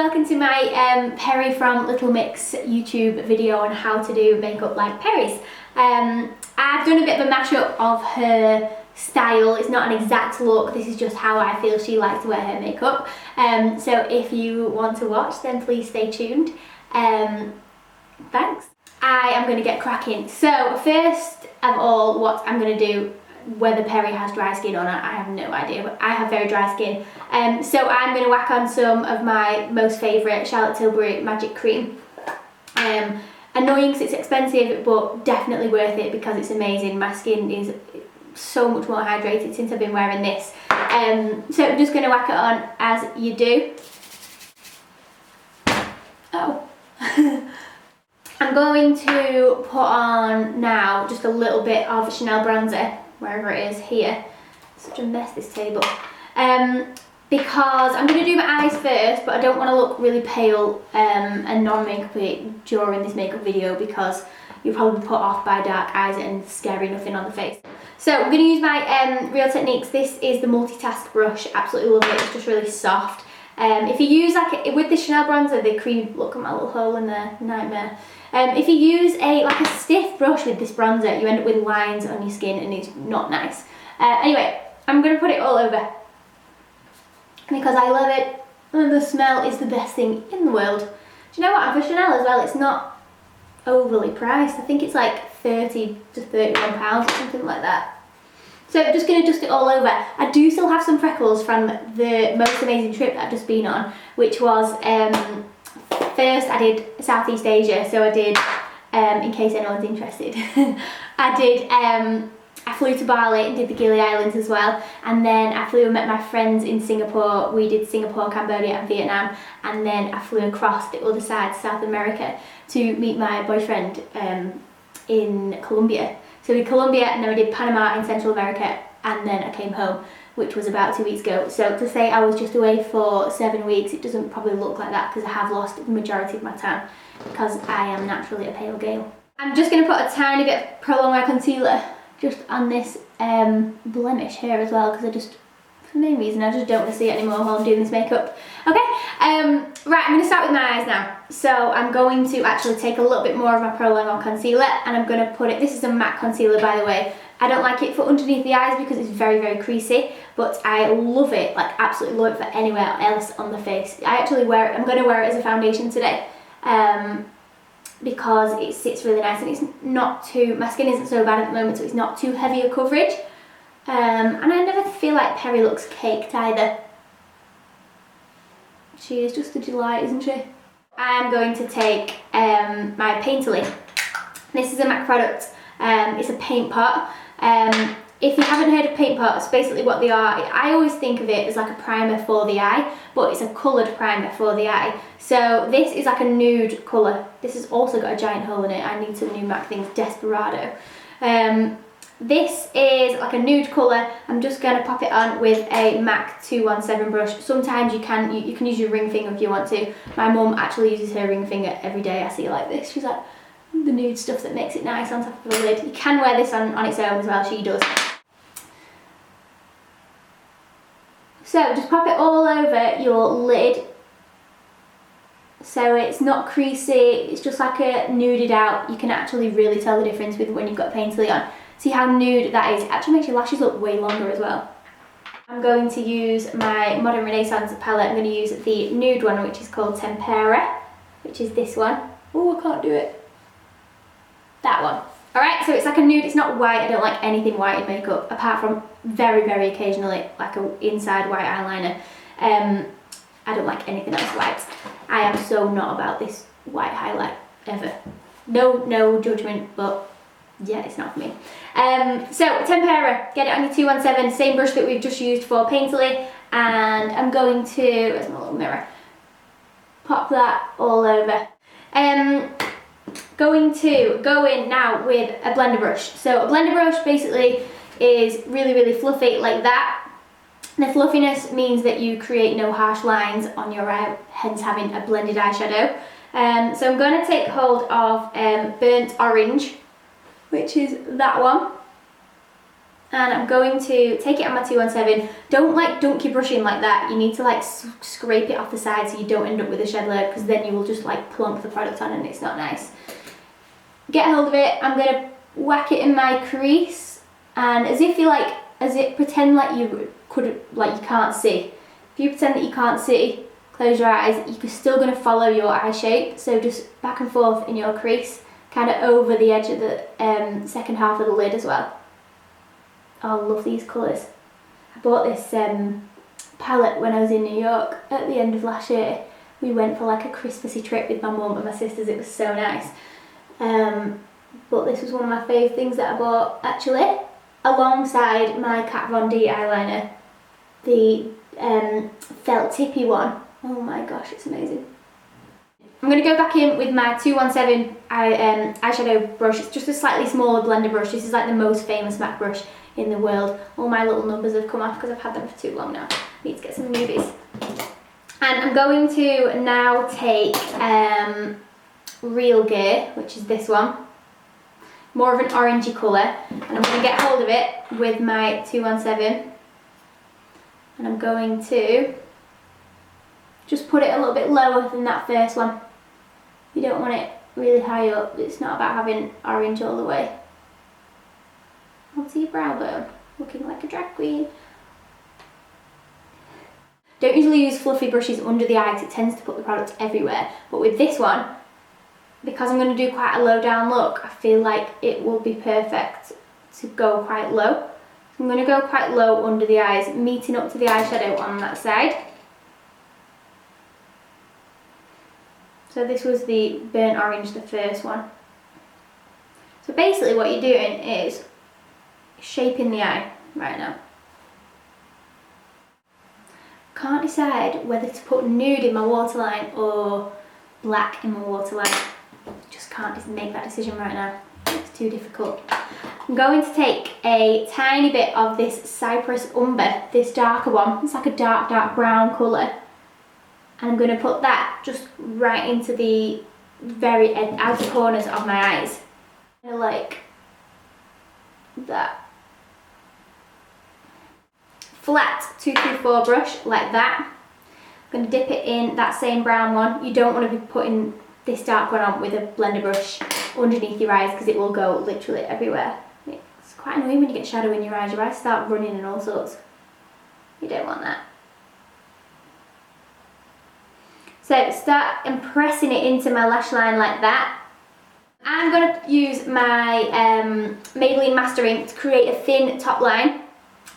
welcome to my Perrie from Little Mix YouTube video on how to do makeup like Perrie's. I've done a bit of a mashup of her style. It's not an exact look, this is just how I feel she likes to wear her makeup. So if you want to watch, then please stay tuned. Thanks. I am going to get cracking. So first of all, what I'm going to do, whether Perrie has dry skin or not, I have no idea, but I have very dry skin. So I'm going to whack on some of my most favourite Charlotte Tilbury Magic Cream. Annoying because it's expensive, but definitely worth it because it's amazing. My skin is so much more hydrated since I've been wearing this. So I'm just going to whack it on as you do. Oh. I'm going to put on now just a little bit of Chanel bronzer, wherever it is here. Such a mess, this table. Because I'm going to do my eyes first, but I don't want to look really pale and non-makeupy during this makeup video because you'll probably be put off by dark eyes and scary nothing on the face. So I'm going to use my Real Techniques. This is the multitask brush. Absolutely love it. It's just really soft. If you use with the Chanel bronzer, the cream, look at my little hole in there, nightmare. If you use a stiff brush with this bronzer, you end up with lines on your skin and it's not nice. Anyway, I'm going to put it all over because I love it and the smell is the best thing in the world. Do you know what, for Chanel as well, it's not overly priced. I think it's like 30 to 31 pounds or something like that. So I'm just going to dust it all over. I do still have some freckles from the most amazing trip that I've just been on, which was, first I did Southeast Asia, so I did, in case anyone's interested, I flew to Bali and did the Gili Islands as well, and then I flew and met my friends in Singapore. We did Singapore, Cambodia and Vietnam, and then I flew across the other side, South America, to meet my boyfriend in Colombia. So we did Colombia and then we did Panama in Central America, and then I came home, which was about 2 weeks ago. So to say I was just away for 7 weeks, it doesn't probably look like that because I have lost the majority of my tan because I am naturally a pale gale. I'm just going to put a tiny bit of Pro Longwear concealer just on this blemish here as well because for no reason, I just don't want to see it anymore while I'm doing this makeup. Okay, right, I'm going to start with my eyes now. So I'm going to actually take a little bit more of my Pro Longwear concealer and I'm going to put it, this is a matte concealer by the way. I don't like it for underneath the eyes because it's very, very creasy, but I love it, like absolutely love it for anywhere else on the face. I actually wear it, I'm going to wear it as a foundation today because it sits really nice and it's not too, my skin isn't so bad at the moment, so it's not too heavy a coverage. And I never feel like Perrie looks caked either. She is just a delight, isn't she? I'm going to take my Painterly. This is a MAC product. It's a paint pot. If you haven't heard of paint pots, basically what they are, I always think of it as like a primer for the eye, but it's a coloured primer for the eye. So this is like a nude colour. This has also got a giant hole in it. I need some new MAC things, Desperado. This is like a nude colour. I'm just going to pop it on with a MAC 217 brush. Sometimes you can use your ring finger if you want to. My mum actually uses her ring finger every day. I see her like this. She's like, the nude stuff that makes it nice on top of the lid. You can wear this on its own as well, she does. So just pop it all over your lid. So it's not creasy, it's just like a nuded out. You can actually really tell the difference with when you've got Painterly on. See how nude that is? It actually makes your lashes look way longer as well. I'm going to use my Modern Renaissance palette. I'm going to use the nude one, which is called Tempera, which is this one. Oh, I can't do it. That one. Alright, so it's like a nude, it's not white. I don't like anything white in makeup, apart from very, very occasionally, like an inside white eyeliner. I don't like anything else white. I am so not about this white highlight, ever. No judgment, but yeah, it's not for me. So, Tempera, get it on your 217, same brush that we've just used for Painterly, and I'm going to, where's my little mirror, pop that all over. Going to go in now with a blender brush. So a blender brush basically is really, really fluffy like that. The fluffiness means that you create no harsh lines on your eye, hence having a blended eyeshadow. So I'm going to take hold of Burnt Orange, which is that one. and I'm going to take it on my 217. Don't like dunk your brush in like that. You need to like scrape it off the side so you don't end up with a shed load, because then you will just like plonk the product on and it's not nice. Get hold of it. I'm going to whack it in my crease, and pretend like you can't see. If you pretend that you can't see, close your eyes, you're still going to follow your eye shape, so just back and forth in your crease, kind of over the edge of the second half of the lid as well. Oh, I love these colours. I bought this palette when I was in New York at the end of last year. We went for like a Christmassy trip with my mum and my sisters. It was so nice. But this was one of my favourite things that I bought actually, alongside my Kat Von D eyeliner, the felt tippy one. Oh my gosh, it's amazing. I'm going to go back in with my 217 eyeshadow brush. It's just a slightly smaller blender brush. This is like the most famous MAC brush in the world. All my little numbers have come off because I've had them for too long now. I need to get some newbies. And I'm going to now take Real Gear, which is this one. More of an orangey colour. And I'm going to get hold of it with my 217. And I'm going to just put it a little bit lower than that first one. You don't want it really high up. It's not about having orange all the way. Onto your brow bone, looking like a drag queen. Don't usually use fluffy brushes under the eye because it tends to put the product everywhere. But with this one, because I'm going to do quite a low down look, I feel like it will be perfect to go quite low. So I'm going to go quite low under the eyes, meeting up to the eyeshadow on that side. So this was the burnt orange, the first one. So basically what you're doing is shaping the eye right now. Can't decide whether to put nude in my waterline or black in my waterline. Just can't make that decision right now. It's too difficult. I'm going to take a tiny bit of this Cypress Umber, this darker one. It's like a dark brown colour. And I'm going to put that just right into the very outer corners of my eyes. Like that. Flat 224 brush, like that. I'm going to dip it in that same brown one. You don't want to be putting this dark one on with a blender brush underneath your eyes because it will go literally everywhere. It's quite annoying when you get shadow in your eyes start running and all sorts. You don't want that. So start impressing it into my lash line like that. I'm going to use my Maybelline Master Ink to create a thin top line.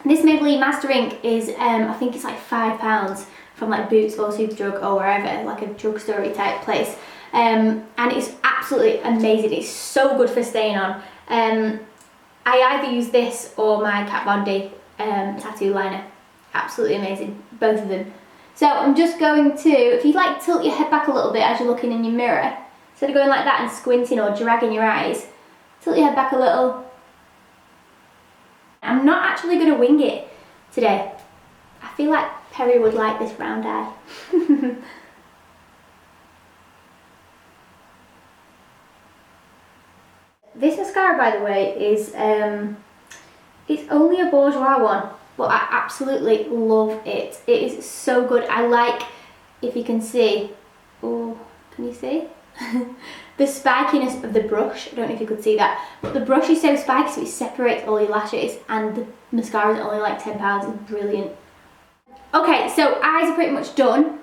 This Maybelline Master Ink is, I think it's like £5 from like Boots or Superdrug or wherever, like a drugstore type place. And it's absolutely amazing. It's so good for staying on. I either use this or my Kat Von D tattoo liner. Absolutely amazing, both of them. So I'm just going to, if you like tilt your head back a little bit as you're looking in your mirror, instead of going like that and squinting or dragging your eyes, tilt your head back a little. I'm not actually going to wing it today. I feel like Perrie would like this round eye. This mascara, by the way, is it's only a Bourjois one, but I absolutely love it. It is so good. I like, if you can see, oh, can you see? The spikiness of the brush. I don't know if you could see that, but the brush is so spiky so it separates all your lashes, and the mascara is only like £10. It's brilliant. Okay, so eyes are pretty much done.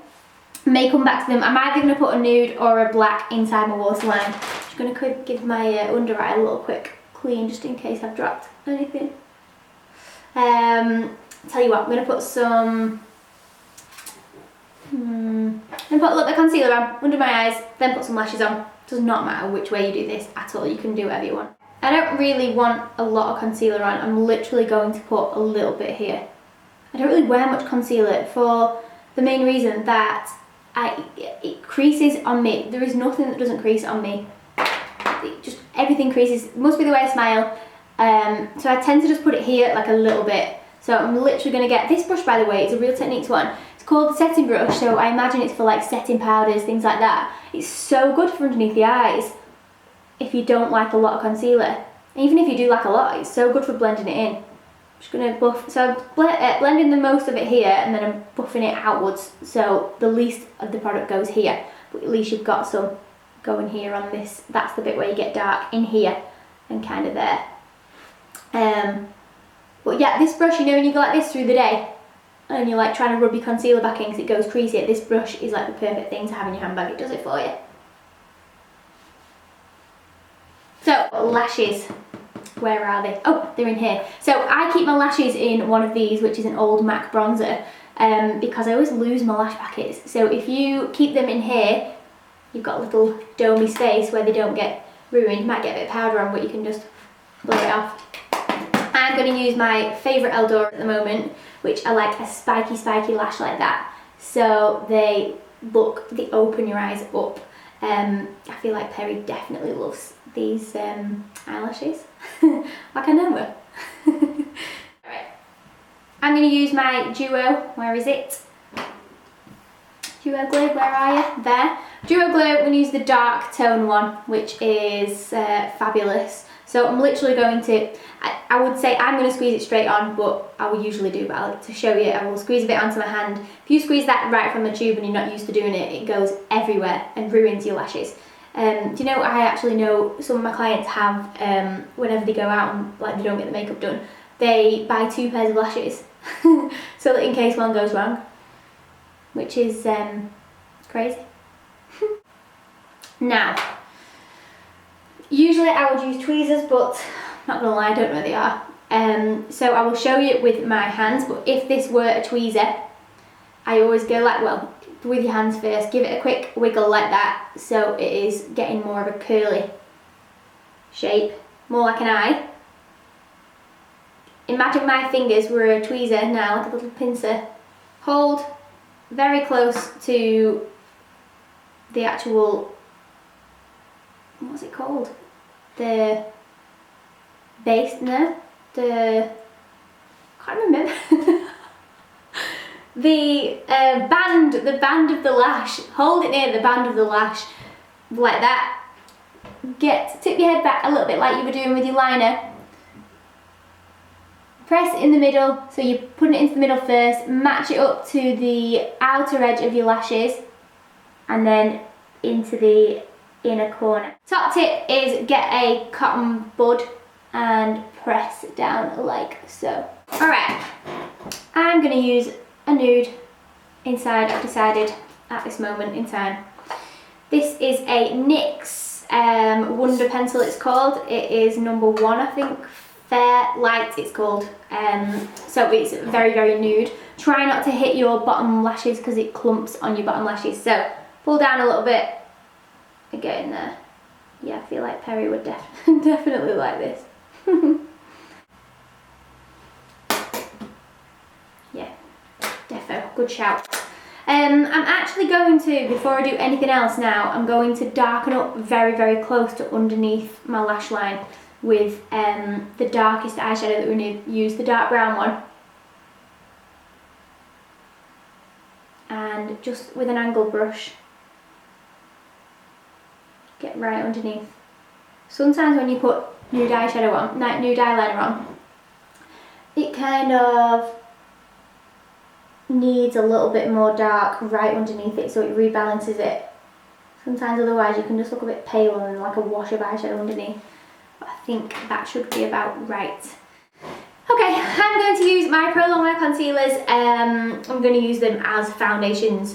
May come back to them. I'm either going to put a nude or a black inside my waterline. Just going to give my under eye a little quick clean just in case I've dropped anything. Tell you what, I'm going to put some I'm going to put a little bit of concealer on under my eyes, then put some lashes on. Does not matter which way you do this at all, you can do whatever you want. I don't really want a lot of concealer on. I'm literally going to put a little bit here. I don't really wear much concealer for the main reason that it creases on me. There is nothing that doesn't crease on me. Everything creases. It must be the way I smile. So I tend to just put it here like a little bit. So I'm literally going to get this brush, by the way. It's a Real Techniques one. It's called the setting brush, so I imagine it's for like setting powders, things like that. It's so good for underneath the eyes if you don't like a lot of concealer. Even if you do like a lot, it's so good for blending it in. Just going to buff, so I'm blending the most of it here, and then I'm buffing it outwards, so the least of the product goes here, but at least you've got some going here on this. That's the bit where you get dark, in here and kind of there. But yeah, this brush, you know, when you go like this through the day and you're like trying to rub your concealer back in because it goes creasy, this brush is like the perfect thing to have in your handbag. It does it for you. So lashes, where are they? Oh, they're in here. So I keep my lashes in one of these, which is an old MAC bronzer, because I always lose my lash packets. So if you keep them in here, you've got a little domey space where they don't get ruined. You might get a bit of powder on, but you can just blow it off. I'm going to use my favourite Eldora at the moment, which I like a spiky lash like that. So they open your eyes up. I feel like Perrie definitely loves these eyelashes. Like I know her. Alright. I'm going to use my Duo. Where is it? Duo Glue, where are you? There. Duo Glue, I'm going to use the dark tone one, which is fabulous. So I'm literally going to, I would say I'm going to squeeze it straight on, but I will usually do, but I like to show you, I will squeeze a bit onto my hand. If you squeeze that right from the tube and you're not used to doing it, it goes everywhere and ruins your lashes. Do you know, I actually know some of my clients have, whenever they go out and like they don't get the makeup done, they buy 2 pairs of lashes, so that in case one goes wrong, which is crazy. Now, usually I would use tweezers, but not gonna lie, I don't know where they are. So I will show you with my hands, but if this were a tweezer, I always go like, well, with your hands first, give it a quick wiggle like that, so it is getting more of a curly shape, more like an eye. Imagine my fingers were a tweezer now, like a little pincer. Hold very close to the actual, what's it called? The base, no? I can't remember. the band of the lash. Hold it near the band of the lash, like that. Tip your head back a little bit like you were doing with your liner. Press it in the middle, so you're putting it into the middle first, match it up to the outer edge of your lashes, and then into the inner corner. Top tip is get a cotton bud and press it down like so. Alright, I'm going to use a nude inside, I've decided at this moment in time. This is a NYX Wonder Pencil, it's called. It is number 1, I think. Fair Light it's called. So it's very nude. Try not to hit your bottom lashes because it clumps on your bottom lashes. So pull down a little bit and get in there. Yeah, I feel like Perrie would definitely like this. Yeah, defo, good shout. I'm actually going to, before I do anything else now, I'm going to darken up very close to underneath my lash line with the darkest eyeshadow that we're going to use, the dark brown one. And just with an angled brush, get right underneath. Sometimes when you put nude eyeshadow on, nude eyeliner on, it kind of needs a little bit more dark right underneath it so it rebalances it. Sometimes otherwise you can just look a bit pale and like a wash of eyeshadow underneath. But I think that should be about right. Okay, I'm going to use my Pro Longwear concealers. I'm going to use them as foundations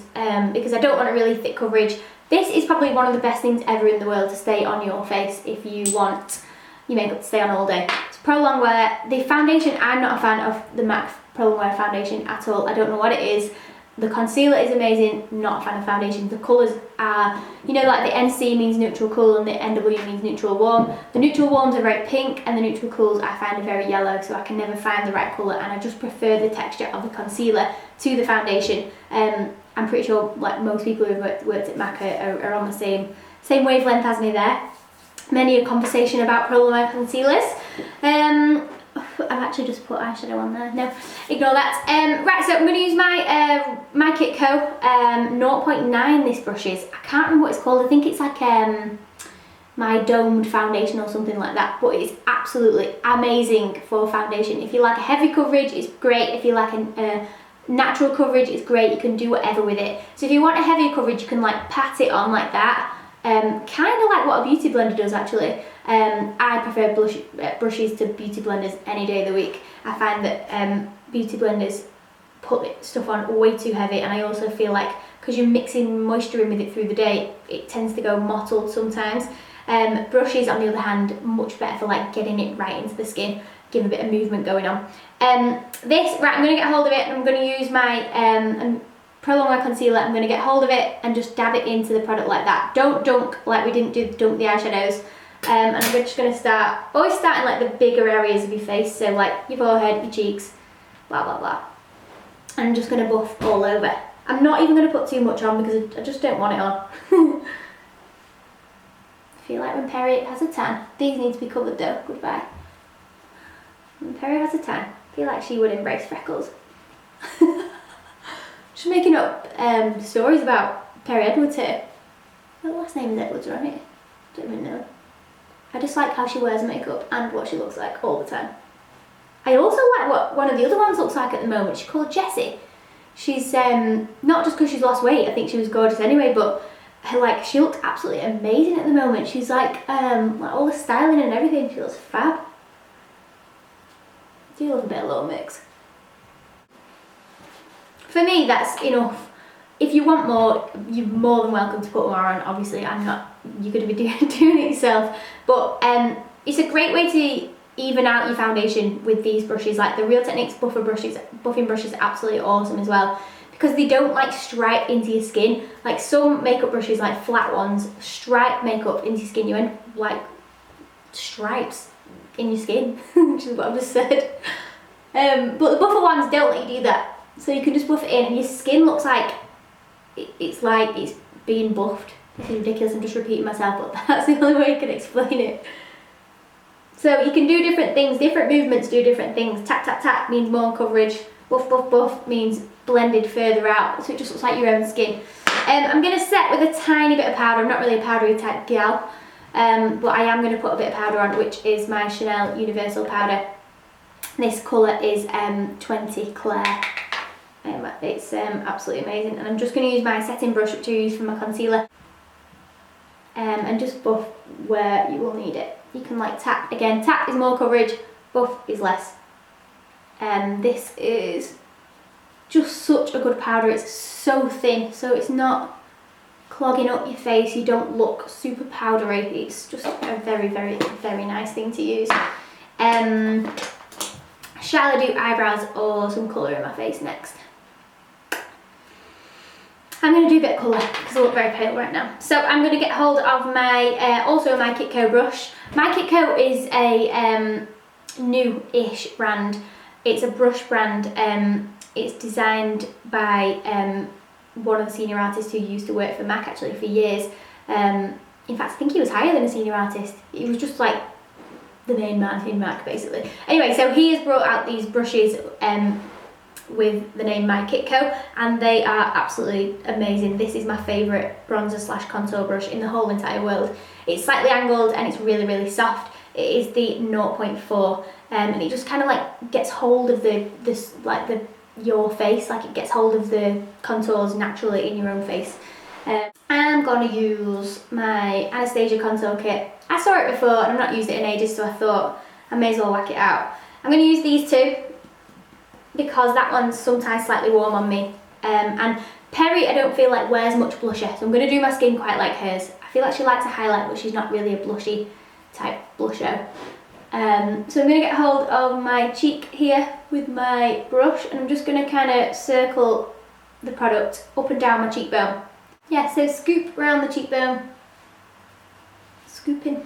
because I don't want a really thick coverage. This is probably one of the best things ever in the world to stay on your face if you want your makeup to stay on all day. It's Pro Longwear. The foundation, I'm not a fan of the MAC Pro Longwear foundation at all. I don't know what it is. The concealer is amazing, not a fan of foundation. The colours are, you know, like the NC means neutral cool and the NW means neutral warm. The neutral warms are very pink and the neutral cools I find are very yellow, so I can never find the right colour, and I just prefer the texture of the concealer to the foundation. I'm pretty sure like most people who have worked at MAC are on the same wavelength as me there. Many a conversation about Pro Longwear concealers. I've actually just put eyeshadow on there. No, ignore that. Right, so I'm going to use my Kitco 0.9. This brush is. I can't remember what it's called. I think it's like my domed foundation or something like that, but it's absolutely amazing for foundation. If you like a heavy coverage, it's great. If you like a natural coverage, it's great. You can do whatever with it. So if you want a heavier coverage, you can like pat it on like that, kind of like what a beauty blender does actually. I prefer brushes to beauty blenders any day of the week. I find that beauty blenders put stuff on way too heavy, and I also feel like because you're mixing moisture in with it through the day, it tends to go mottled sometimes. Brushes on the other hand, much better for like getting it right into the skin, give a bit of movement going on. I'm going to get hold of it, and I'm going to use my and prolong my concealer. I'm going to get hold of it and just dab it into the product like that. Don't dunk like we didn't dunk the eyeshadows. And I'm just going to always start in like the bigger areas of your face, so like your forehead, your cheeks, blah blah blah. And I'm just going to buff all over. I'm not even going to put too much on because I just don't want it on. I feel like when Perrie has a tan, these need to be covered though, goodbye. When Perrie has a tan, I feel like she would embrace freckles. Just making up stories about Perrie Edwards here. Her last name is Edwards, right? Don't even know. I just like how she wears makeup and what she looks like all the time. I also like what one of the other ones looks like at the moment. She's called Jessie. She's not just because she's lost weight, I think she was gorgeous anyway, but she looks absolutely amazing at the moment. She's like all the styling and everything, she looks fab. I do love a bit of little mix. For me, that's enough. If you want more, you're more than welcome to put more on. Obviously, you're going to be doing it yourself. But it's a great way to even out your foundation with these brushes. Like the Real Techniques buffing brushes are absolutely awesome as well, because they don't like stripe into your skin. Like some makeup brushes, like flat ones, stripe makeup into your skin. You end like stripes in your skin, which is what I've just said. But the buffer ones don't let you do that. So you can just buff it in and your skin looks like it's being buffed. This is ridiculous, I'm just repeating myself, but that's the only way I can explain it. So you can do different things, different movements do different things. Tap, tap, tap means more coverage. Buff, buff, buff means blended further out, so it just looks like your own skin. I'm going to set with a tiny bit of powder. I'm not really a powdery type gal, but I am going to put a bit of powder on, which is my Chanel Universal Powder. This colour is 20 Claire. It's absolutely amazing, and I'm just going to use my setting brush, which I use for my concealer, and just buff where you will need it. You can like tap, again, tap is more coverage, buff is less. This is just such a good powder. It's so thin, so it's not clogging up your face. You don't look super powdery. It's just a very, very, very nice thing to use. Shall I do eyebrows or some colour in my face next? I'm going to do a bit of colour because I look very pale right now. So I'm going to get hold of my, also my Kitco brush. My Kitco is a new-ish brand. It's a brush brand. It's designed by one of the senior artists who used to work for MAC actually for years. In fact, I think he was higher than a senior artist. He was just like the main man in MAC basically. Anyway, so he has brought out these brushes with the name My Kitco, and they are absolutely amazing. This is my favourite bronzer / contour brush in the whole entire world. It's slightly angled and it's really, really soft. It is the 0.4 and it just kind of like gets hold of your face, like it gets hold of the contours naturally in your own face. I'm going to use my Anastasia contour kit. I saw it before and I've not used it in ages, so I thought I may as well whack it out. I'm going to use these two because that one's sometimes slightly warm on me. And Perrie, I don't feel like wears much blusher, so I'm going to do my skin quite like hers. I feel like she likes a highlight, but she's not really a blushy type blusher. So I'm going to get hold of my cheek here with my brush, and I'm just going to kind of circle the product up and down my cheekbone. Yeah, so scoop around the cheekbone. Scooping.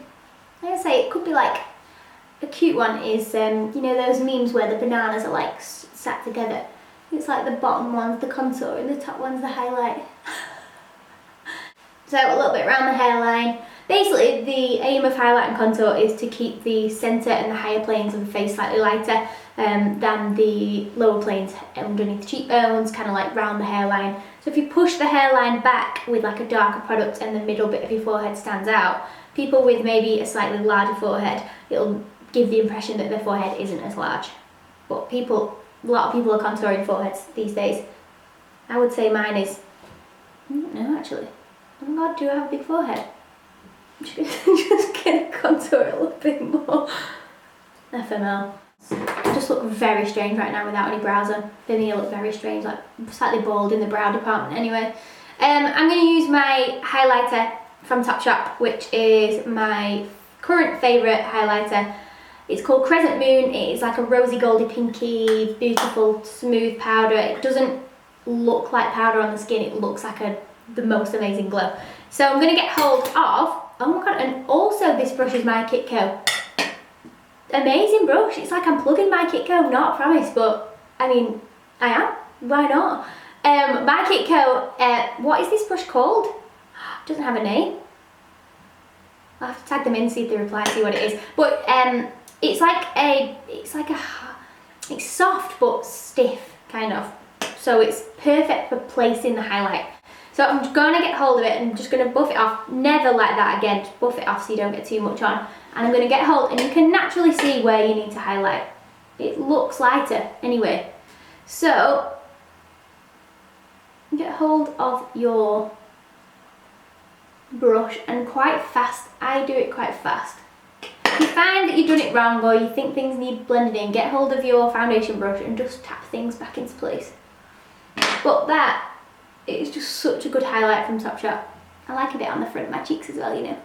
Like I say, it could be like, a cute one is, you know those memes where the bananas are like sat together? It's like the bottom one's the contour and the top one's the highlight. So a little bit around the hairline. Basically, the aim of highlight and contour is to keep the centre and the higher planes of the face slightly lighter. than the lower planes underneath the cheekbones, kind of like round the hairline. So if you push the hairline back with like a darker product and the middle bit of your forehead stands out, people with maybe a slightly larger forehead, it'll give the impression that their forehead isn't as large. But a lot of people are contouring foreheads these days. I would say mine is, I don't know actually. Oh my god, do I have a big forehead? I'm just gonna contour it a little bit more. FML. I just look very strange right now without any brows on. For me, I look very strange, like slightly bald in the brow department anyway. I'm going to use my highlighter from Topshop, which is my current favourite highlighter. It's called Crescent Moon. It is like a rosy, goldy, pinky, beautiful, smooth powder. It doesn't look like powder on the skin. It looks like the most amazing glow. So I'm going to get hold of, oh my god, and also this brush is my Kitco. Amazing brush. It's like I'm plugging my Kitco, not a promise, but I mean, I am. Why not? My Kitco, what is this brush called? It doesn't have a name. I'll have to tag them in, see if they reply, see what it is. But it's soft but stiff, kind of. So it's perfect for placing the highlight. So I'm going to get hold of it and just going to buff it off. Never like that again, just buff it off so you don't get too much on. And I'm going to get hold, and you can naturally see where you need to highlight. It looks lighter anyway. So get hold of your brush, and quite fast. I do it quite fast. If you find that you've done it wrong or you think things need blending in, get hold of your foundation brush and just tap things back into place. But that is just such a good highlight from Topshop. I like a bit on the front of my cheeks as well, you know.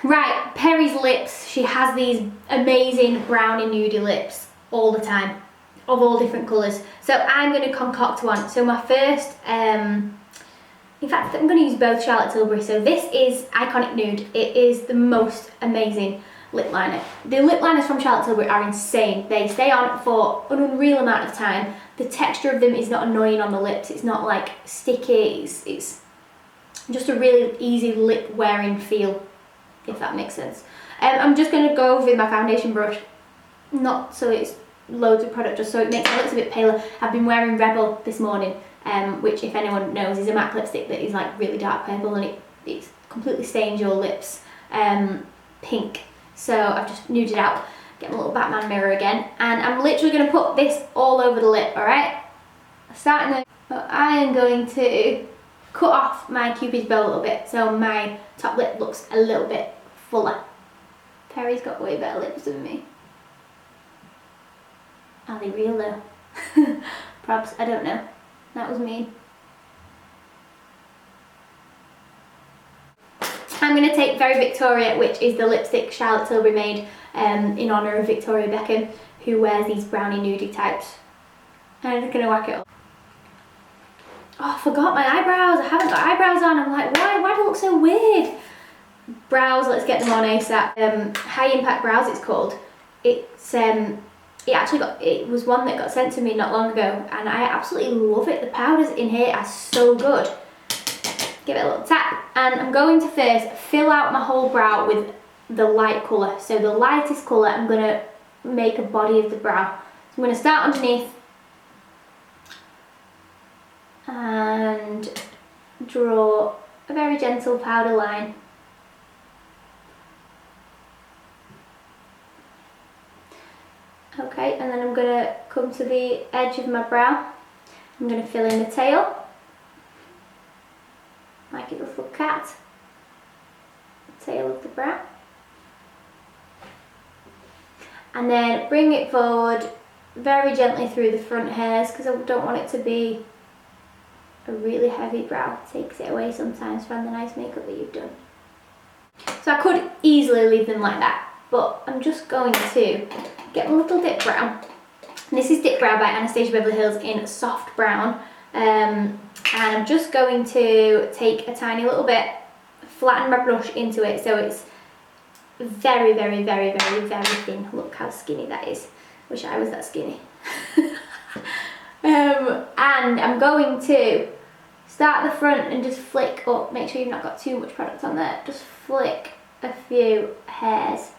Right, Perrie's lips. She has these amazing browny nudie lips all the time, of all different colours. So I'm going to concoct one. So my first, in fact, I'm going to use both Charlotte Tilbury. So this is Iconic Nude. It is the most amazing lip liner. The lip liners from Charlotte Tilbury are insane. They stay on for an unreal amount of time. The texture of them is not annoying on the lips. It's not like sticky. It's just a really easy lip wearing feel, if that makes sense. I'm just going to go over with my foundation brush, not so it's loads of product, just so it makes my lips a bit paler. I've been wearing Rebel this morning, which, if anyone knows, is a matte lipstick that is like really dark purple, and it completely stains your lips pink. So I've just nuded out, get my little Batman mirror again, and I'm literally going to put this all over the lip, alright? Starting there, but I am going to cut off my Cupid's bow a little bit so my top lip looks a little bit fuller. Perrie's got way better lips than me. Are they real though? Props, I don't know. That was mean. I'm going to take Very Victoria, which is the lipstick Charlotte Tilbury made in honour of Victoria Beckham, who wears these brownie nudie types. And I'm just going to whack it up. Oh, I forgot my eyebrows. I haven't got eyebrows on. I'm like, why do they look so weird? Brows, let's get them on ASAP. High Impact Brows, it's called. It was one that got sent to me not long ago, and I absolutely love it. The powders in here are so good. Give it a little tap, and I'm going to first fill out my whole brow with the light colour. So the lightest colour, I'm going to make a body of the brow. So I'm going to start underneath and draw a very gentle powder line. Okay, and then I'm going to come to the edge of my brow. I'm going to fill in the tail, like a little cat, the tail of the brow. And then bring it forward very gently through the front hairs, because I don't want it to be a really heavy brow. It takes it away sometimes from the nice makeup that you've done. So I could easily leave them like that, but I'm just going to get a little dip brow. And this is Dip Brow by Anastasia Beverly Hills in soft brown. And I'm just going to take a tiny little bit, flatten my brush into it so it's very, very, very, very, very thin. Look how skinny that is. Wish I was that skinny. And I'm going to start at the front and just flick up. Make sure you've not got too much product on there. Just flick a few hairs.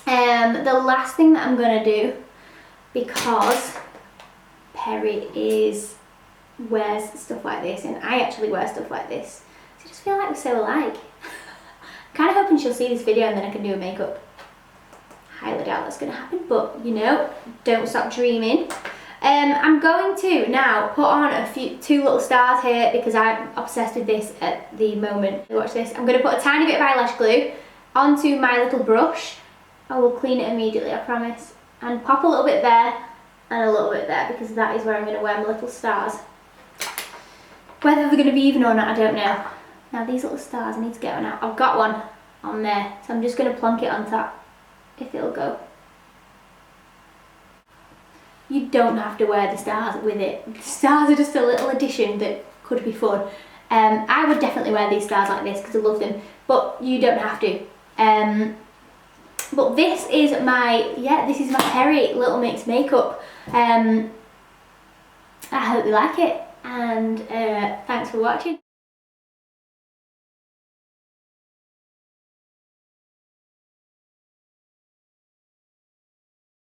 The last thing that I'm going to do, because Perrie wears stuff like this and I actually wear stuff like this, so I just feel like we're so alike. Kind of hoping she'll see this video and then I can do her makeup. Highly doubt that's going to happen, but you know, don't stop dreaming. I'm going to now put on two little stars here because I'm obsessed with this at the moment. Watch this. I'm going to put a tiny bit of eyelash glue onto my little brush. I will clean it immediately, I promise. And pop a little bit there and a little bit there because that is where I'm going to wear my little stars. Whether they're going to be even or not, I don't know. Now these little stars, I need to get one out. I've got one on there, so I'm just going to plonk it on top, if it'll go. You don't have to wear the stars with it. The stars are just a little addition that could be fun. I would definitely wear these stars like this because I love them, but you don't have to. But this is my Perrie Little Mix makeup. I hope you like it, and thanks for watching.